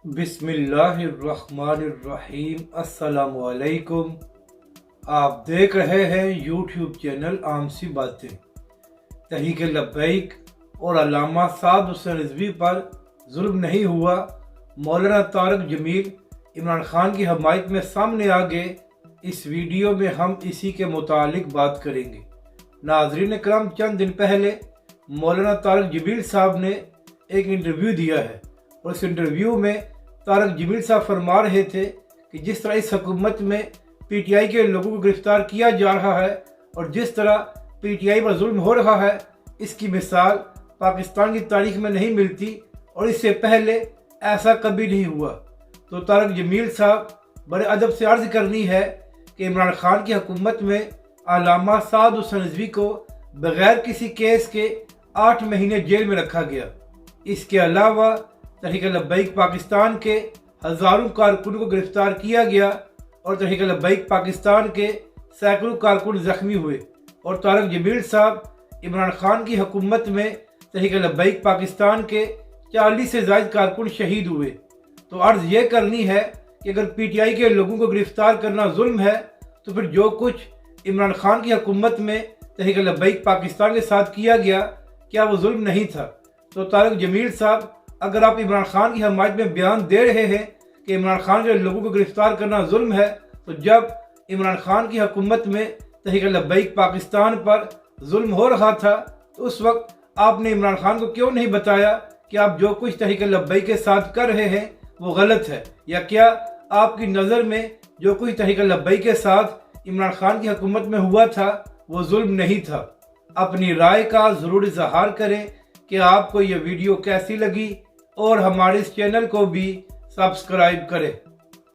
बिस्मिल्लाहिर्रहमानिर्रहीम। अस्सलाम वालेकुम। आप देख रहे हैं यूट्यूब चैनल आम सी बातें। तहरीक लब्बैक और अल्लामा साद हुसैन रिजवी पर जुल्म नहीं हुआ, मौलाना तारिक जमील इमरान खान की हमायत में सामने आ गए। इस वीडियो में हम इसी के मुतालिक बात करेंगे। नाज़रीन करम, चंद दिन पहले मौलाना तारिक जमील साहब ने एक इंटरव्यू दिया है और इस इंटरव्यू में तारिक जमील साहब फरमा रहे थे कि जिस तरह इस हुकूमत में पीटीआई के लोगों को गिरफ्तार किया जा रहा है और जिस तरह पीटीआई पर जुल्म हो रहा है, इसकी मिसाल पाकिस्तान की तारीख में नहीं मिलती और इससे पहले ऐसा कभी नहीं हुआ। तो तारिक जमील साहब बड़े अदब से अर्ज करनी है कि इमरान खान की हुकूमत में अल्लामा साद हुसैन रिजवी को बगैर किसी केस के 8 महीने जेल में रखा गया। इसके अलावा तहरीक लब्बैक पाकिस्तान के हज़ारों कारकुनों को गिरफ्तार किया गया और तहरीक लब्बैक पाकिस्तान के सैकड़ों कारकुन जख्मी हुए और तारिक जमील साहब इमरान खान की हुकूमत में तहरीक लब्बैक पाकिस्तान के 40 से ज़ायद कारकुन शहीद हुए। तो अर्ज़ ये करनी है कि अगर पीटीआई के लोगों को गिरफ्तार करना जुल्म है तो फिर जो कुछ इमरान खान की हुकूमत में तहरीक लब्बैक पाकिस्तान के साथ किया गया, क्या वो जुल्म नहीं था? तो तारिक जमील साहब, अगर आप इमरान खान की हमायत में बयान दे रहे हैं कि इमरान खान के लोगों को गिरफ्तार करना जुल्म है, तो जब इमरान खान की हुकूमत में तहरीक लब्बैक पाकिस्तान पर जुल्म हो रहा था तो उस वक्त आपने इमरान खान को क्यों नहीं बताया कि आप जो कुछ तहरीक लब्बैक के साथ कर रहे हैं वो गलत है? या क्या आपकी नज़र में जो कुछ तहरीक लब्बैक के साथ इमरान खान की हुकूमत में हुआ था वो जुल्म नहीं था? अपनी राय का ज़रूर इज़हार करें कि आपको ये वीडियो कैसी लगी और हमारे इस चैनल को भी सब्सक्राइब करें।